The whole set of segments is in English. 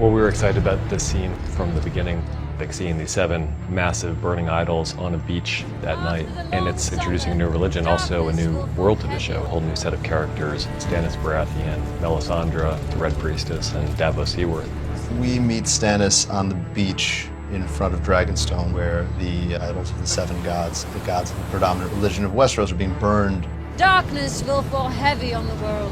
Well, we were excited about this scene from the beginning, like seeing these 7 massive burning idols on a beach at night. And it's introducing a new religion, also a new world to the show, a whole new set of characters. Stannis Baratheon, Melisandre, the Red Priestess, and Davos Seaworth. We meet Stannis on the beach in front of Dragonstone, where the idols of the 7 gods, the gods of the predominant religion of Westeros, are being burned. Darkness will fall heavy on the world.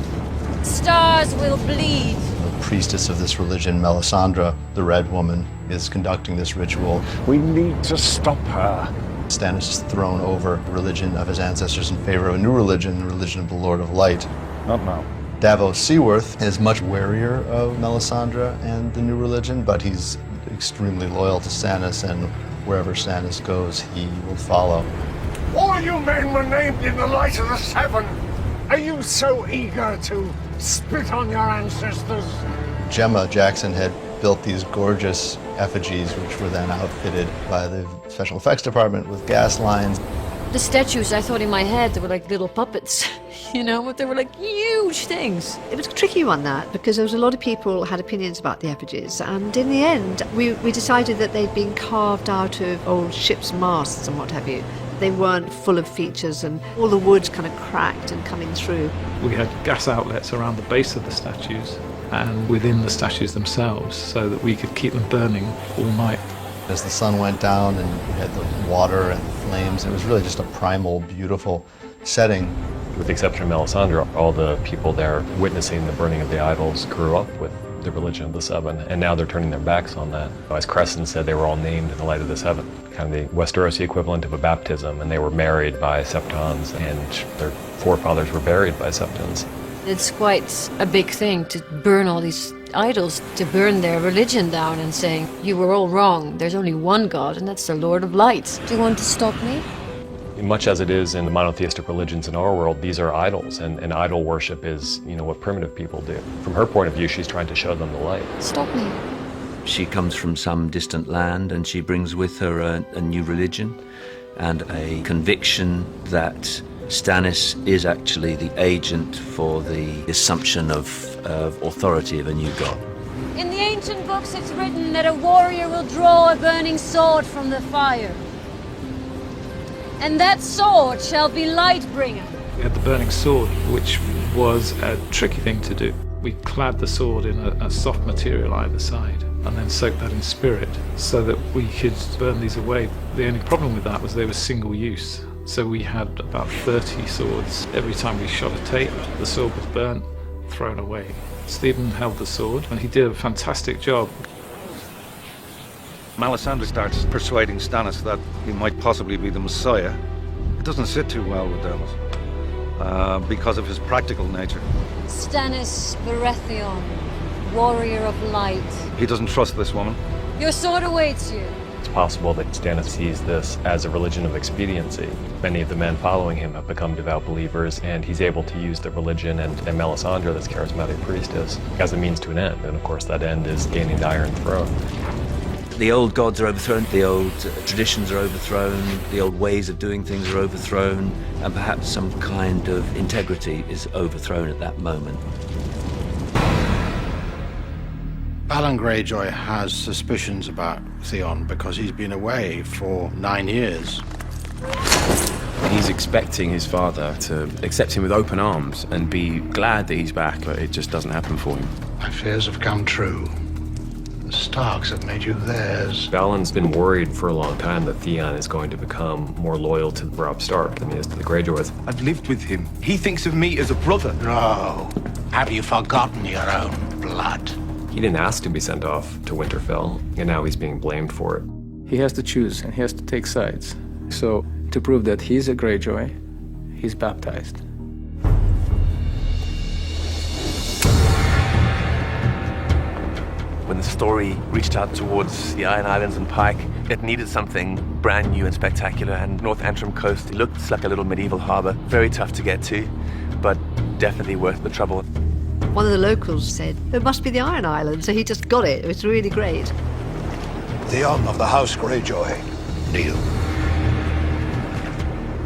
Stars will bleed. The priestess of this religion, Melisandre, the Red Woman, is conducting this ritual. We need to stop her. Stannis is thrown over the religion of his ancestors in favor of a new religion, the religion of the Lord of Light. Not now. Davos Seaworth is much warier of Melisandre and the new religion, but he's extremely loyal to Stannis, and wherever Stannis goes, he will follow. All you men were named in the light of the 7. Are you so eager to spit on your ancestors? Gemma Jackson had built these gorgeous effigies, which were then outfitted by the special effects department with gas lines. The statues, I thought in my head, they were like little puppets, you know, but they were like huge things. It was a tricky one, that, because there was a lot of people had opinions about the effigies, and in the end, we decided that they'd been carved out of old ships' masts and what have you. They weren't full of features, and all the wood kind of cracked and coming through. We had gas outlets around the base of the statues and within the statues themselves, so that we could keep them burning all night. As the sun went down and we had the water and the flames, it was really just a primal, beautiful setting. With the exception of Melisandre, all the people there witnessing the burning of the idols grew up with the religion of the 7, and now they're turning their backs on that. As Crescent said, they were all named in the light of the 7, kind of the Westerosi equivalent of a baptism, and they were married by septons, and their forefathers were buried by septons. It's quite a big thing to burn all these idols, to burn their religion down and saying, you were all wrong, there's only one God, and that's the Lord of Light. Do you want to stop me? Much as it is in the monotheistic religions in our world, these are idols, and idol worship is, what primitive people do. From her point of view, she's trying to show them the light. Stop me. She comes from some distant land, and she brings with her a new religion and a conviction that Stannis is actually the agent for the assumption of authority of a new god. In the ancient books it's written that a warrior will draw a burning sword from the fire. And that sword shall be Lightbringer. We had the burning sword, which was a tricky thing to do. We clad the sword in a soft material either side and then soaked that in spirit so that we could burn these away. The only problem with that was they were single use. So we had about 30 swords. Every time we shot a tape, the sword was burnt, thrown away. Stephen held the sword and he did a fantastic job. Melisandre starts persuading Stannis that he might possibly be the Messiah. It doesn't sit too well with Davos because of his practical nature. Stannis Baratеон, warrior of light. He doesn't trust this woman. Your sword awaits you. It's possible that Stannis sees this as a religion of expediency. Many of the men following him have become devout believers, and he's able to use the religion and Melisandre, this charismatic priestess, as a means to an end. And of course, that end is gaining the Iron Throne. The old gods are overthrown, the old traditions are overthrown, the old ways of doing things are overthrown, and perhaps some kind of integrity is overthrown at that moment. Alan Greyjoy has suspicions about Theon because he's been away for 9 years. He's expecting his father to accept him with open arms and be glad that he's back, but it just doesn't happen for him. My fears have come true. The Starks have made you theirs. Balon's been worried for a long time that Theon is going to become more loyal to Робб Stark than he is to the Greyjoys. I've lived with him. He thinks of me as a brother. No. Have you forgotten your own blood? He didn't ask to be sent off to Winterfell, and now he's being blamed for it. He has to choose and he has to take sides. So to prove that he's a Greyjoy, he's baptized. When the story reached out towards the Iron Islands and Pike, it needed something brand new and spectacular, and North Antrim Coast looked like a little medieval harbor. Very tough to get to, but definitely worth the trouble. One of the locals said, it must be the Iron Island, so he just got it. It was really great. Theon of the House Greyjoy, kneel.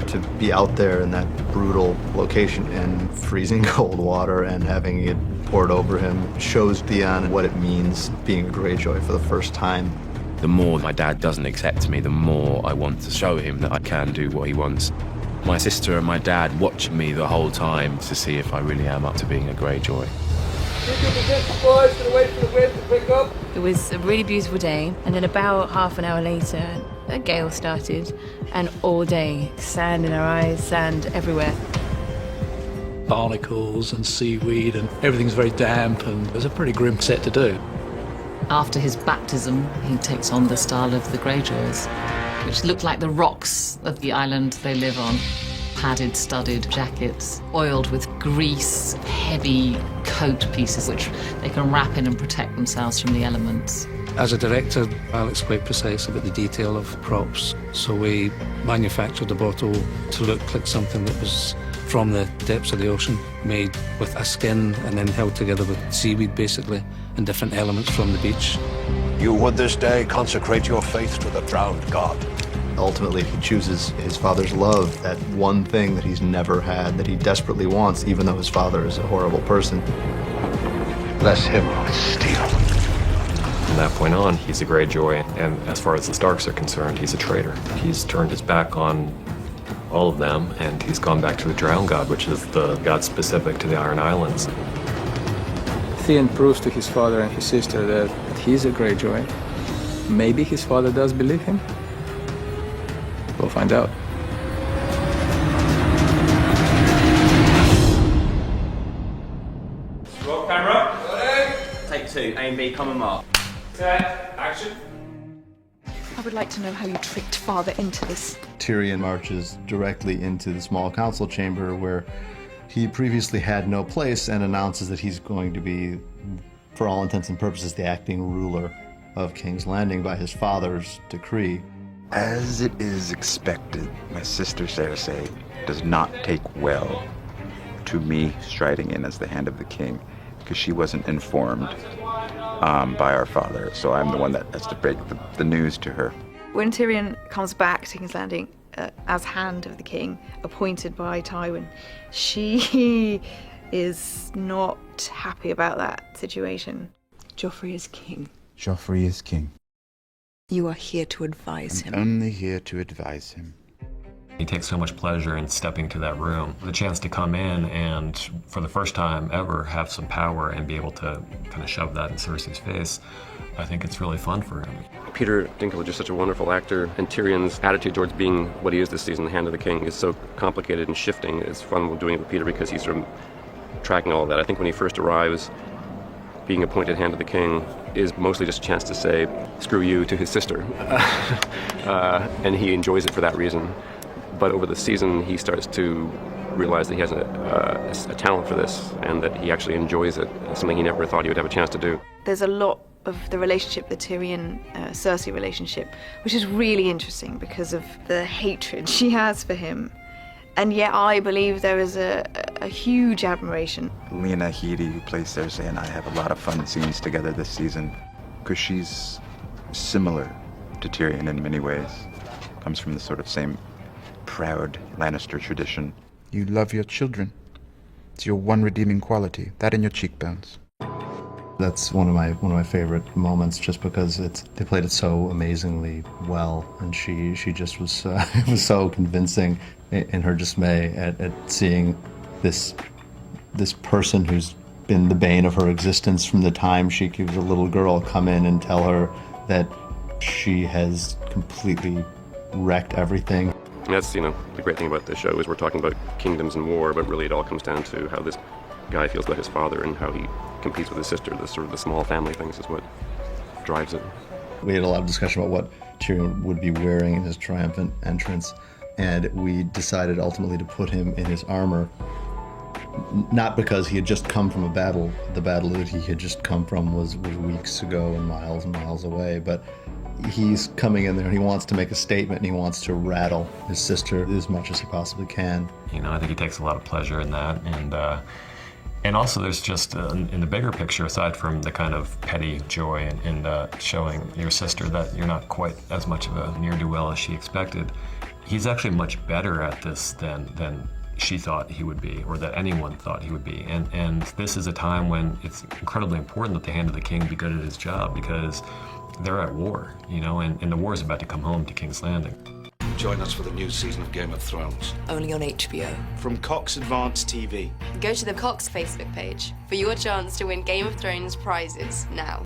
to be out there in that brutal location in freezing cold water and having it poured over him shows Theon what it means being a Greyjoy for the first time. The more my dad doesn't accept me, the more I want to show him that I can do what he wants. My sister and my dad watch me the whole time to see if I really am up to being a Greyjoy. It was a really beautiful day, and then about half an hour later, a gale started, and all day, sand in our eyes, sand everywhere. Barnacles and seaweed, and everything's very damp, and it was a pretty grim set to do. After his baptism, he takes on the style of the Greyjoys, which look like the rocks of the island they live on. Padded, studded jackets, oiled with grease, heavy coat pieces which they can wrap in and protect themselves from the elements. As a director, Alex quite precise about the detail of props, so we manufactured a bottle to look like something that was from the depths of the ocean, made with a skin and then held together with seaweed, basically, and different elements from the beach. You would this day consecrate your faith to the drowned god. Ultimately, he chooses his father's love, that one thing that he's never had, that he desperately wants, even though his father is a horrible person. Bless him with steel. From that point on, he's a Greyjoy, and as far as the Starks are concerned, he's a traitor. He's turned his back on all of them, and he's gone back to the Drowned God, which is the god specific to the Iron Islands. Theon proves to his father and his sister that he's a Greyjoy. Maybe his father does believe him. We'll find out. Roll camera. Take two. A and B, common mark. Set. Action. I would like to know how you tricked father into this. Tyrion marches directly into the small council chamber where he previously had no place and announces that he's going to be, for all intents and purposes, the acting ruler of King's Landing by his father's decree. As it is expected, my sister Cersei does not take well to me striding in as the hand of the king because she wasn't informed by our father. So I'm the one that has to break the news to her. When Tyrion comes back to King's Landing as hand of the king, appointed by Tywin, she is not happy about that situation. Joffrey is king. Joffrey is king. You are here to advise him. Only here to advise him. He takes so much pleasure in stepping to that room. The chance to come in and, for the first time ever, have some power and be able to kind of shove that in Cersei's face, I think it's really fun for him. Peter Dinklage is such a wonderful actor, and Tyrion's attitude towards being what he is this season, the Hand of the King, is so complicated and shifting. It's fun doing it with Peter because he's sort of tracking all of that. I think when he first arrives, being appointed Hand of the King is mostly just a chance to say, screw you, to his sister. And he enjoys it for that reason. But over the season, he starts to realize that he has a talent for this and that he actually enjoys it, something he never thought he would have a chance to do. There's a lot of the relationship, the Tyrion-Cersei relationship, which is really interesting because of the hatred she has for him. And yet I believe there is a huge admiration. Lena Headey, who plays Cersei, and I have a lot of fun scenes together this season because she's similar to Tyrion in many ways. Comes from the sort of same proud Lannister tradition. You love your children. It's your one redeeming quality, that and your cheekbones. That's one of my favorite moments, just because they played it so amazingly well, and she just was was so convincing in her dismay at seeing this person who's been the bane of her existence from the time she was a little girl come in and tell her that she has completely wrecked everything. And that's, the great thing about this show is we're talking about kingdoms and war, but really it all comes down to how this guy feels about his father and how he competes with his sister. The small family things is what drives it. We had a lot of discussion about what Tyrion would be wearing in his triumphant entrance, and we decided ultimately to put him in his armor, not because he had just come from a battle. The battle that he had just come from was weeks ago and miles away, but he's coming in there and he wants to make a statement and he wants to rattle his sister as much as he possibly can. I think he takes a lot of pleasure in that, and also there's just in the bigger picture, aside from the kind of petty joy in showing your sister that you're not quite as much of a ne'er-do-well as she expected, He's actually much better at this than she thought he would be, or that anyone thought he would be. And this is a time when it's incredibly important that the Hand of the King be good at his job, because they're at war, you know, and the war is about to come home to King's Landing. Join us for the new season of Game of Thrones. Only on HBO. From Cox Advanced TV. Go to the Cox Facebook page for your chance to win Game of Thrones prizes now.